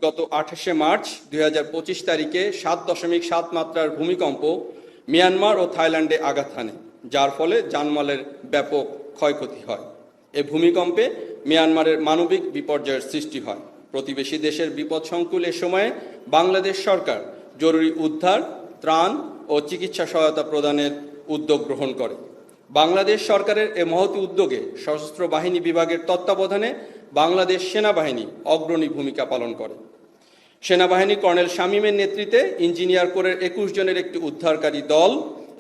গত 28শে মার্চ 2025 তারিখে 7.7 মাত্রার ভূমিকম্প মিয়ানমার ও থাইল্যান্ডে আঘাত হানে, যার ফলে জানমালের ব্যাপক ক্ষয়ক্ষতি হয়। এ ভূমিকম্পে মিয়ানমারের মানবিক বিপর্যয়ের সৃষ্টি হয়। প্রতিবেশী দেশের বিপদসংকুল এ সময়ে বাংলাদেশ সরকার জরুরি উদ্ধার, ত্রাণ ও চিকিৎসা সহায়তা প্রদানের উদ্যোগ গ্রহণ করে। বাংলাদেশ সরকারের এ মহতী উদ্যোগে সশস্ত্র বাহিনী বিভাগের তত্ত্বাবধানে বাংলাদেশ সেনাবাহিনী অগ্রণী ভূমিকা পালন করে। সেনাবাহিনী কর্নেল শামীমের নেতৃত্বে ইঞ্জিনিয়ার কোরের 21 জনের একটি উদ্ধারকারী দল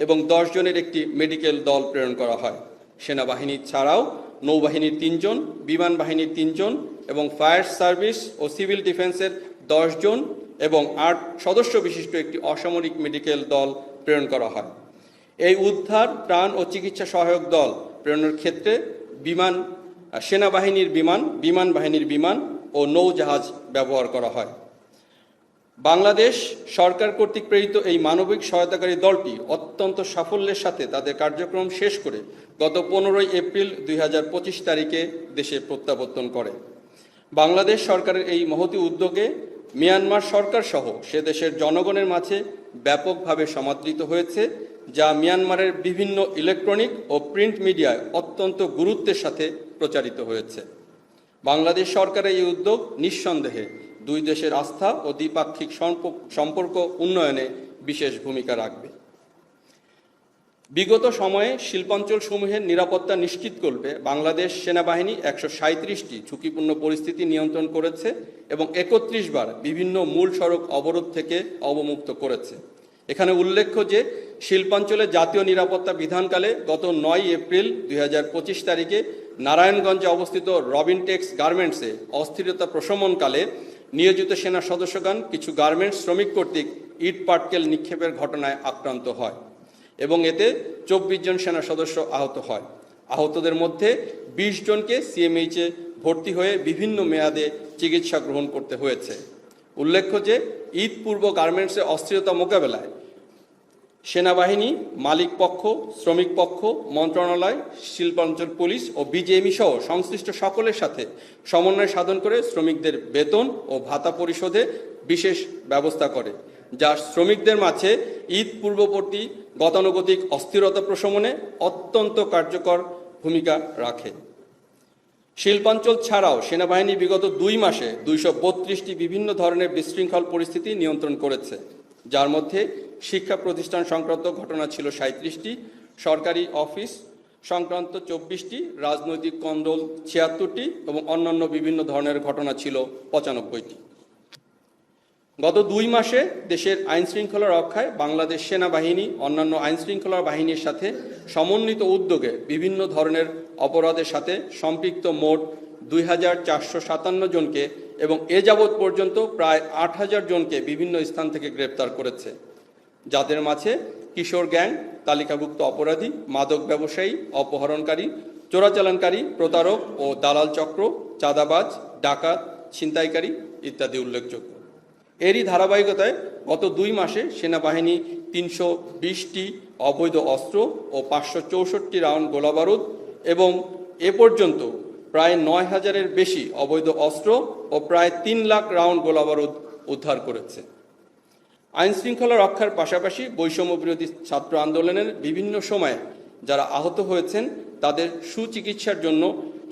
এবং 10 জনের একটি মেডিকেল দল প্রেরণ করা হয়। সেনাবাহিনী ছাড়াও নৌবাহিনীর 3 জন, বিমান বাহিনীর 3 জন এবং ফায়ার সার্ভিস ও সিভিল ডিফেন্সের 10 জন এবং 8 সদস্য বিশিষ্ট একটি অসামরিক মেডিকেল দল প্রেরণ করা হয়। এই উদ্ধার, ত্রাণ ও চিকিৎসা সহায়ক দল প্রেরণের ক্ষেত্রে সেনাবাহিনীর বিমান, বিমান বাহিনীর বিমান ও নৌজাহাজ ব্যবহার করা হয়। বাংলাদেশ সরকার কর্তৃক প্রেরিত এই মানবিক সহায়তাকারী দলটি অত্যন্ত সাফল্যের সাথে তাদের কার্যক্রম শেষ করে গত 15 এপ্রিল 2025 তারিখে দেশে প্রত্যাবর্তন করে। বাংলাদেশ সরকারের এই মহতী উদ্যোগে মিয়ানমার সরকার সহ সে দেশের জনগণের মাঝে ব্যাপকভাবে সমাদৃত হয়েছে, যা মিয়ানমারের বিভিন্ন ইলেকট্রনিক ও প্রিন্ট মিডিয়ায় অত্যন্ত গুরুত্বের সাথে প্রচারিত হয়েছে। বাংলাদেশ সরকারের এই উদ্যোগ নিঃসন্দেহে দুই দেশের আস্থা ও দ্বিপাক্ষিক সম্পর্ক উন্নয়নে বিশেষ ভূমিকা রাখবে। বিগত সময়ে শিল্পাঞ্চল সমূহের নিরাপত্তা নিশ্চিত করবে বাংলাদেশ সেনাবাহিনী 137টি ঝুঁকিপূর্ণ পরিস্থিতি নিয়ন্ত্রণ করেছে এবং 31 বার বিভিন্ন মূল সড়ক অবরোধ থেকে অবমুক্ত করেছে। এখানে উল্লেখ্য যে শিল্পাঞ্চলে জাতীয় নিরাপত্তা বিধানকালে গত 9 এপ্রিল 2025 তারিখে নারায়ণগঞ্জে অবস্থিত রবিনটেক্স গার্মেন্টসে অস্থিরতা প্রশমনকালে নিয়োজিত সেনা সদস্যগণ কিছু গার্মেন্টস শ্রমিক কর্তৃক ইট পাটকেল নিক্ষেপের ঘটনায় আক্রান্ত হয় এবং এতে 24 জন সেনা সদস্য আহত হয়। আহতদের মধ্যে 20 জনকে সিএমএইচে ভর্তি হয়ে বিভিন্ন মেয়াদে চিকিৎসা গ্রহণ করতে হয়েছে। উল্লেখ্য যে ঈদ পূর্ব গার্মেন্টসে অস্থিরতা মোকাবেলায় সেনাবাহিনী, মালিক পক্ষ, শ্রমিক পক্ষ, মন্ত্রণালয়, শিল্পাঞ্চল পুলিশ ও বিজিএমই সহ সংশ্লিষ্ট সকলের সাথে সমন্বয় সাধন করে শ্রমিকদের বেতন ও ভাতা পরিশোধে বিশেষ ব্যবস্থা করে, যা শ্রমিকদের মাঝে ঈদ পূর্ববর্তী গতানুগতিক অস্থিরতা প্রশমনে অত্যন্ত কার্যকর ভূমিকা রাখে। শিল্পাঞ্চল ছাড়াও সেনাবাহিনী বিগত 2 মাসে 232টি বিভিন্ন ধরনের বিশৃঙ্খল পরিস্থিতি নিয়ন্ত্রণ করেছে, যার মধ্যে শিক্ষা প্রতিষ্ঠান সংক্রান্ত ঘটনা ছিল 37টি, সরকারি অফিস সংক্রান্ত 24টি, রাজনৈতিক কন্দল 76টি এবং অন্যান্য বিভিন্ন ধরনের ঘটনা ছিল 95টি। গত 2 মাসে দেশের আইনশৃঙ্খলা রক্ষায় বাংলাদেশ সেনাবাহিনী অন্যান্য আইনশৃঙ্খলা বাহিনীর সাথে সমন্বিত উদ্যোগে বিভিন্ন ধরনের অপরাধের সাথে সম্পৃক্ত মোট 2457 জনকে এবং এ যাবৎ পর্যন্ত প্রায় 8000 জনকে বিভিন্ন স্থান থেকে গ্রেপ্তার করেছে, যাদের মাঝে কিশোর গ্যাং, তালিকাভুক্ত অপরাধী, মাদক ব্যবসায়ী, অপহরণকারী, চোরাচালানকারী, প্রতারক ও দালাল চক্র, চাঁদাবাজ, ডাকাত, ছিনতাইকারী ইত্যাদি উল্লেখযোগ্য। এরই ধারাবাহিকতায় গত 2 মাসে সেনাবাহিনী 320টি অবৈধ অস্ত্র ও 564 রাউন্ড গোলাবারুদ এবং এ পর্যন্ত প্রায় 9000-এর বেশি অবৈধ অস্ত্র ও প্রায় 3 লাখ রাউন্ড গোলাবারুদ উদ্ধার করেছে। আইন শৃঙ্খলা রক্ষার পাশাপাশি বৈষম্য বিরোধী ছাত্র আন্দোলনের বিভিন্ন সময়ে যারা আহত হয়েছেন তাদের সুচিকিৎসার জন্য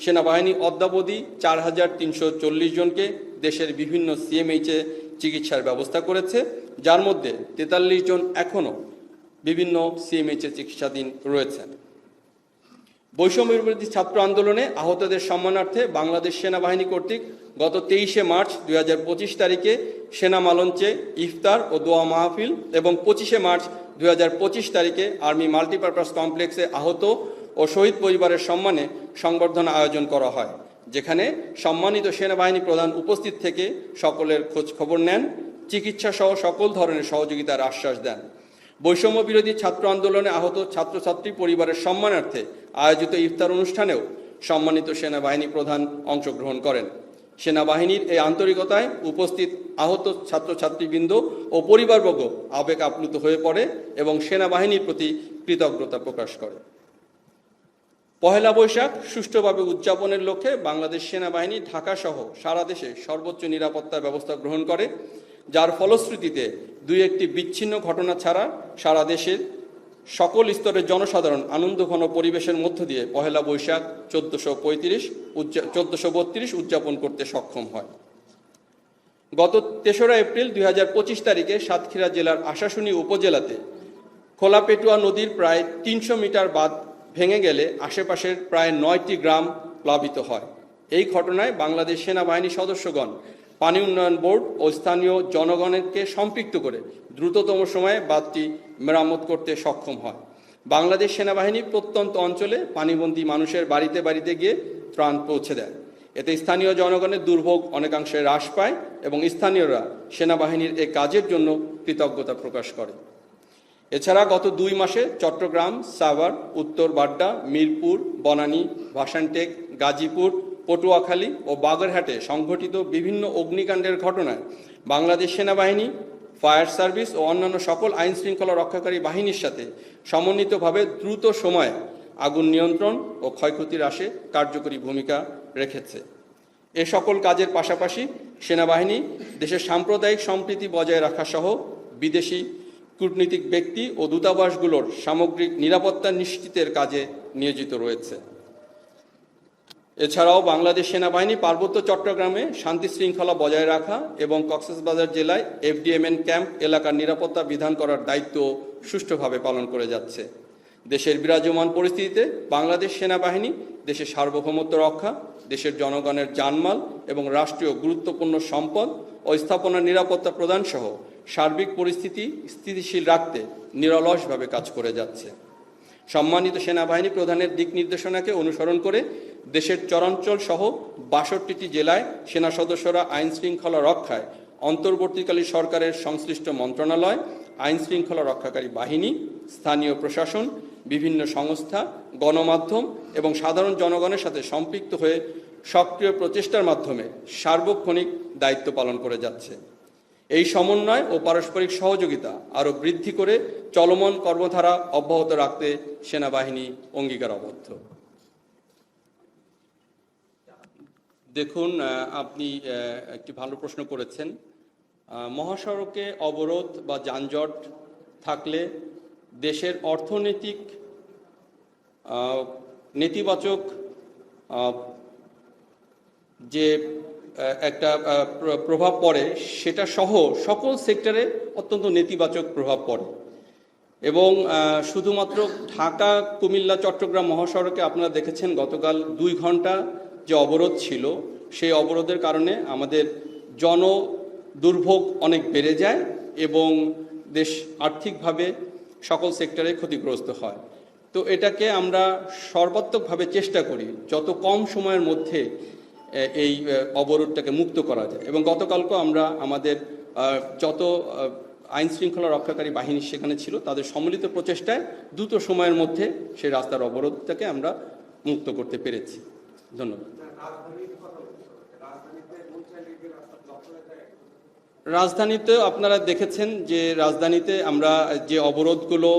সেনাবাহিনী অদ্যাবধি 4340 জনকে দেশের বিভিন্ন সিএমএইচে চিকিৎসার ব্যবস্থা করেছে, যার মধ্যে 43 জন এখনও বিভিন্ন সিএমএইচে চিকিৎসাধীন রয়েছেন। বৈষম্য বিরোধী ছাত্র আন্দোলনে আহতদের সম্মানার্থে বাংলাদেশ সেনাবাহিনী কর্তৃক গত 23 মার্চ 2025 তারিখে সেনা মালঞ্চে ইফতার ও দোয়া মাহফিল এবং 25 মার্চ 2025 তারিখে আর্মি মাল্টিপারপাস কমপ্লেক্সে আহত ও শহীদ পরিবারের সম্মানে সংবর্ধনা আয়োজন করা হয়, যেখানে সম্মানিত সেনাবাহিনী প্রধান উপস্থিত থেকে সকলের খোঁজ খবর নেন, চিকিৎসা সহ সকল ধরনের সহযোগিতার আশ্বাস দেন। বৈষম্য বিরোধী ছাত্র আন্দোলনে আহত ছাত্রছাত্রী পরিবারের সম্মানার্থে আয়োজিত ইফতার অনুষ্ঠানেও সম্মানিত সেনাবাহিনী প্রধান অংশগ্রহণ করেন। সেনাবাহিনীর এই আন্তরিকতায় উপস্থিত আহত ছাত্রছাত্রীবৃন্দ ও পরিবারবর্গ আবেগ আপ্লুত হয়ে পড়ে এবং সেনাবাহিনীর প্রতি কৃতজ্ঞতা প্রকাশ করে। পহেলা বৈশাখ সুষ্ঠুভাবে উদযাপনের লক্ষ্যে বাংলাদেশ সেনাবাহিনী ঢাকা সহ সারা দেশে সর্বোচ্চ নিরাপত্তা ব্যবস্থা গ্রহণ করে, যার ফলশ্রুতিতে দুই একটি বিচ্ছিন্ন ঘটনা ছাড়া সারা দেশের সকল স্তরের জনসাধারণ আনন্দঘন পরিবেশের মধ্য দিয়ে পহেলা বৈশাখ 1432 উদযাপন করতে সক্ষম হয়। গত ৩রা এপ্রিল 2025 তারিখে সাতক্ষীরা জেলার আশাশুনি উপজেলাতে খোলাপেটুয়া নদীর প্রায় ৩০০ মিটার বাঁধ ভেঙে গেলে আশেপাশের প্রায় ৯টি গ্রাম প্লাবিত হয়। এই ঘটনায় বাংলাদেশ সেনাবাহিনী সদস্যগণ পানি উন্নয়ন বোর্ড ও স্থানীয় জনগণকে সম্পৃক্ত করে দ্রুততম সময়ে বাঁধটি মেরামত করতে সক্ষম হয়। বাংলাদেশ সেনাবাহিনী প্রত্যন্ত অঞ্চলে পানিবন্দী মানুষের বাড়িতে বাড়িতে গিয়ে ত্রাণ পৌঁছে দেয়। এতে স্থানীয় জনগণের দুর্ভোগ অনেকাংশে হ্রাস পায় এবং স্থানীয়রা সেনাবাহিনীর এই কাজের জন্য কৃতজ্ঞতা প্রকাশ করে। এছাড়া গত ২ মাসে চট্টগ্রাম, সাভার, উত্তর বাড্ডা, মিরপুর, বনানী, ভাসানটেক, গাজীপুর, পটুয়াখালী ও বাগেরহাটে সংঘটিত বিভিন্ন অগ্নিকাণ্ডের ঘটনায় বাংলাদেশ সেনাবাহিনী, ফায়ার সার্ভিস ও অন্যান্য সকল আইন শৃঙ্খলা রক্ষাকারী বাহিনীর সাথে সমন্বিতভাবে দ্রুত সময়ে আগুন নিয়ন্ত্রণ ও ক্ষয়ক্ষতি হ্রাসে কার্যকরী ভূমিকা রেখেছে। এ সকল কাজের পাশাপাশি সেনাবাহিনী দেশের সাম্প্রদায়িক সম্প্রীতি বজায় রাখা সহ বিদেশি কূটনীতিক ব্যক্তি ও দূতাবাসগুলোর সামগ্রিক নিরাপত্তা নিশ্চিতের কাজে নিয়োজিত রয়েছে। এছাড়াও বাংলাদেশ সেনাবাহিনী পার্বত্য চট্টগ্রামে শান্তি শৃঙ্খলা বজায় রাখা এবং কক্সবাজার জেলায় FDMN ক্যাম্প এলাকার নিরাপত্তা বিধান করার দায়িত্ব সুষ্ঠুভাবে পালন করে যাচ্ছে। দেশের বিরাজমান পরিস্থিতিতে বাংলাদেশ সেনাবাহিনী দেশের সার্বভৌমত্ব রক্ষা, দেশের জনগণের জানমাল এবং রাষ্ট্রীয় গুরুত্বপূর্ণ সম্পদ ও স্থাপনার নিরাপত্তা প্রদান সহ সার্বিক পরিস্থিতি স্থিতিশীল রাখতে নিরলসভাবে কাজ করে যাচ্ছে। সম্মানিত সেনাবাহিনী প্রধানের দিক নির্দেশনাকে অনুসরণ করে দেশের চরাঞ্চল সহ ৬২টি জেলায় সেনা সদস্যরা আইন শৃঙ্খলা রক্ষায় অন্তর্বর্তীকালীন সরকারের সংশ্লিষ্ট মন্ত্রণালয়, আইন শৃঙ্খলা রক্ষাকারী বাহিনী, স্থানীয় প্রশাসন, বিভিন্ন সংস্থা, গণমাধ্যম এবং সাধারণ জনগণের সাথে সম্পৃক্ত হয়ে সক্রিয় প্রচেষ্টার মাধ্যমে সার্বক্ষণিক দায়িত্ব পালন করে যাচ্ছে। এই সমন্বয় ও পারস্পরিক সহযোগিতা আরও বৃদ্ধি করে চলমান কর্মধারা অব্যাহত রাখতে সেনাবাহিনী অঙ্গীকারবদ্ধ। দেখুন, আপনি একটি ভালো প্রশ্ন করেছেন। মহাসড়কে অবরোধ বা যানজট থাকলে দেশের অর্থনৈতিক নেতিবাচক যে একটা প্রভাব পড়ে সেটা সহ সকল সেক্টরে অত্যন্ত নেতিবাচক প্রভাব পড়ে এবং শুধুমাত্র ঢাকা, কুমিল্লা, চট্টগ্রাম মহাসড়কে আপনারা দেখেছেন গতকাল 2 ঘন্টা যে অবরোধ ছিল, সেই অবরোধের কারণে আমাদের দুর্ভোগ অনেক বেড়ে যায় এবং দেশ আর্থিকভাবে সকল সেক্টরে ক্ষতিগ্রস্ত হয়। তো এটাকে আমরা সর্বাত্মকভাবে চেষ্টা করি যত কম সময়ের মধ্যে এই অবরোধটাকে মুক্ত করা যায় এবং গতকালকেও আমরা আমাদের যত আইন শৃঙ্খলা রক্ষাকারী বাহিনী সেখানে ছিল তাদের সম্মিলিত প্রচেষ্টায় দ্রুত সময়ের মধ্যে সেই রাস্তার অবরোধটাকে আমরা মুক্ত করতে পেরেছি। ধন্যবাদ। রাজধানীতে আপনারা দেখেছেন যে রাজধানীতে আমরা যে অবরোধগুলো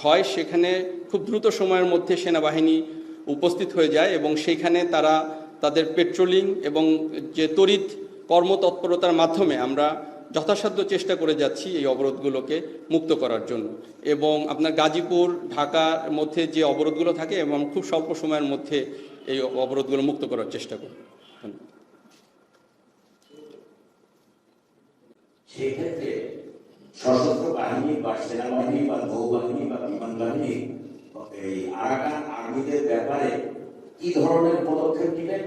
হয় সেখানে খুব দ্রুত সময়ের মধ্যে সেনাবাহিনী উপস্থিত হয়ে যায় এবং সেইখানে তারা তাদের পেট্রোলিং এবং যে তড়িৎ কর্মতৎপরতার মাধ্যমে আমরা যথাসাধ্য চেষ্টা করে যাচ্ছি এই অবরোধগুলোকে মুক্ত করার জন্য এবং আপনার গাজীপুর, ঢাকার মধ্যে যে অবরোধগুলো থাকে এবং খুব স্বল্প সময়ের মধ্যে এই অবরোধগুলো মুক্ত করার চেষ্টা করি। সেক্ষেত্রে সশস্ত্র বাহিনী বা সেনাবাহিনী বা নৌবাহিনী বা বিমান বাহিনী এই আরাকান আর্মিদের ব্যাপারে কি ধরনের পদক্ষেপ নেবেন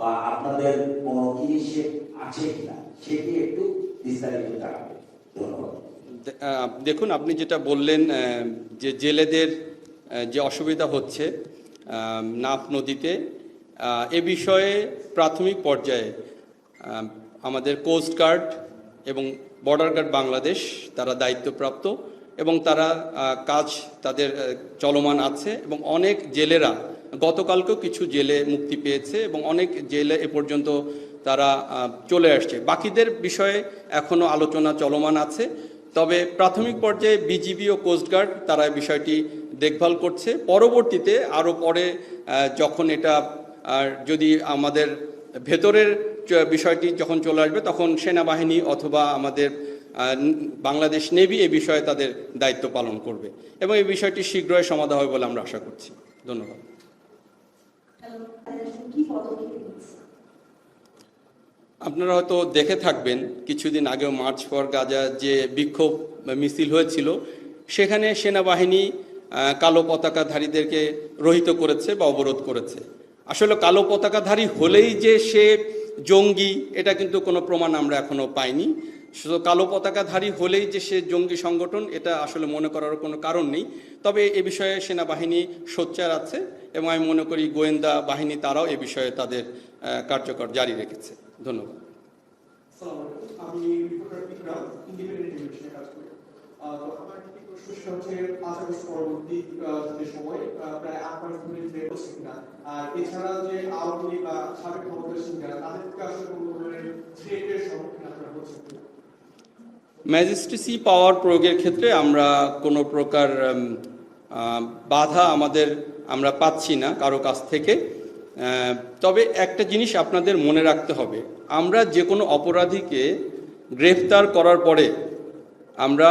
বা আপনাদের কোনো ইনিশিয়েটিভ আছে কিনা সেটি একটু বিস্তারিত জানাবেন। ধন্যবাদ। দেখুন, আপনি যেটা বললেন যে জেলেদের যে অসুবিধা হচ্ছে নাফ নদীতে, এ বিষয়ে প্রাথমিক পর্যায়ে আমাদের কোস্ট গার্ড এবং বর্ডার গার্ড বাংলাদেশ তারা দায়িত্বপ্রাপ্ত এবং তারা কাজ তাদের চলমান আছে এবং অনেক জেলেরা গতকালকেও কিছু জেলে মুক্তি পেয়েছে এবং অনেক জেলে এ পর্যন্ত তারা চলে আসছে। বাকিদের বিষয়ে এখনও আলোচনা চলমান আছে। তবে প্রাথমিক পর্যায়ে বিজিবি ও কোস্টগার্ড তারা এই বিষয়টি দেখভাল করছে। পরবর্তীতে আরও পরে যখন এটা যদি আমাদের ভেতরের বিষয়টি যখন চলে আসবে, তখন সেনাবাহিনী অথবা আমাদের বাংলাদেশ নেভি এ বিষয়ে তাদের দায়িত্ব পালন করবে এবং এই বিষয়টি শীঘ্রই সমাধান হবে বলে আমরা আশা করছি। ধন্যবাদ। আপনারা হয়তো দেখে থাকবেন কিছুদিন আগেও মার্চ ফর গাজা যে বিক্ষোভ মিছিল হয়েছিল, সেখানে সেনাবাহিনী কালো পতাকাধারীদেরকে রহিত করেছে বা অবরোধ করেছে। আসলে কালো পতাকাধারী হলেই যে সে জঙ্গি, এটা কিন্তু কোনো প্রমাণ আমরা এখনো পাইনি। শুধু কালো পতাকাধারী হলেই যে সে জঙ্গি সংগঠন, এটা আসলে মনে করার কোনো কারণ নেই। তবে এ বিষয়ে সেনাবাহিনী সোচ্চার আছে এবং আমি মনে করি গোয়েন্দা বাহিনী তারাও এ বিষয়ে তাদের কার্যকর জারি রেখেছে। ধন্যবাদ। আমি রিপোর্টার ইকরাম, ইন্ডিপেন্ডেন্ট টেলিভিশনে কাজ করি। তো আমার একটি প্রশ্ন হচ্ছে 5 আগস্ট পরবর্তী যে সময় প্রায় 8 মাস ধরে যে হচ্ছে কিনা, আর এছাড়া যে আওয়ামী লীগ বা সাবেক ক্ষমতাসীন যারা, তাদেরকে আসলে কোনো ধরনের থ্রেটের সম্মুখীন আপনারা হচ্ছেন কিনা? ম্যাজিস্ট্রেসি পাওয়ার প্রয়োগের ক্ষেত্রে আমরা কোনো প্রকার বাধা আমরা পাচ্ছি না কারো কাছ থেকে। তবে একটা জিনিস আপনাদের মনে রাখতে হবে, আমরা যে কোনো অপরাধীকে গ্রেফতার করার পরে আমরা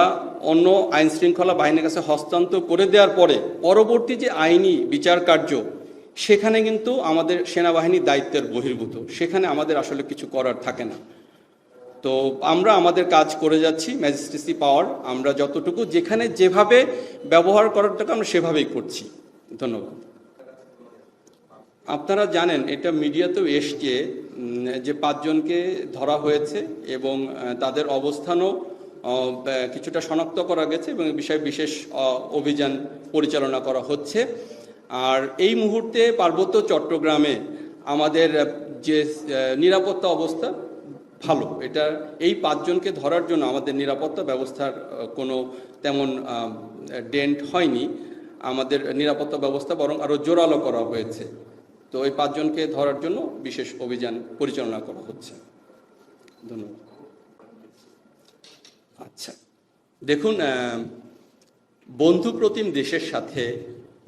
অন্য আইনশৃঙ্খলা বাহিনীর কাছে হস্তান্তর করে দেওয়ার পরে পরবর্তী যে আইনি বিচার কার্য, সেখানে কিন্তু আমাদের সেনাবাহিনীর দায়িত্বের বহির্ভূত, সেখানে আমাদের আসলে কিছু করার থাকে না। তো আমরা আমাদের কাজ করে যাচ্ছি। ম্যাজিস্ট্রেসি পাওয়ার আমরা যতটুকু যেখানে যেভাবে ব্যবহার করার দরকার আমরা সেভাবেই করছি। ধন্যবাদ। আপনারা জানেন, এটা মিডিয়াতেও এসছে যে 5 জনকে ধরা হয়েছে এবং তাদের অবস্থানও কিছুটা শনাক্ত করা গেছে এবং এই বিষয়ে বিশেষ অভিযান পরিচালনা করা হচ্ছে। আর এই মুহূর্তে পার্বত্য চট্টগ্রামে আমাদের যে নিরাপত্তা অবস্থা ভালো। এটা এই 5 জনকে ধরার জন্য আমাদের নিরাপত্তা ব্যবস্থার কোনো তেমন ডেন্ট হয়নি। আমাদের নিরাপত্তা ব্যবস্থা বরং আরও জোরালো করা হয়েছে। তো এই 5 জনকে ধরার জন্য বিশেষ অভিযান পরিচালনা করা হচ্ছে। ধন্যবাদ। আচ্ছা, দেখুন, বন্ধুপ্রতিম দেশের সাথে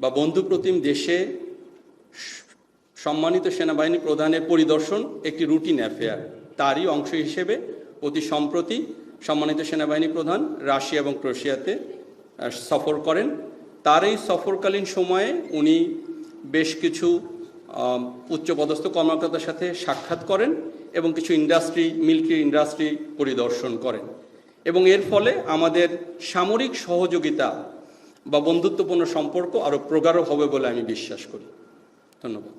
বা বন্ধুপ্রতিম দেশে সম্মানিত সেনাবাহিনী প্রধানের পরিদর্শন একটি রুটিন অ্যাফেয়ার। তারই অংশ হিসেবে অতি সম্প্রতি সম্মানিত সেনাবাহিনী প্রধান রাশিয়া এবং ক্রোয়েশিয়াতে সফর করেন। তার এই সফরকালীন সময়ে উনি বেশ কিছু উচ্চপদস্থ কর্মকর্তার সাথে সাক্ষাৎ করেন এবং কিছু মিলিটারি ইন্ডাস্ট্রি পরিদর্শন করেন এবং এর ফলে আমাদের সামরিক সহযোগিতা বা বন্ধুত্বপূর্ণ সম্পর্ক আরও প্রগাঢ় হবে বলে আমি বিশ্বাস করি। ধন্যবাদ।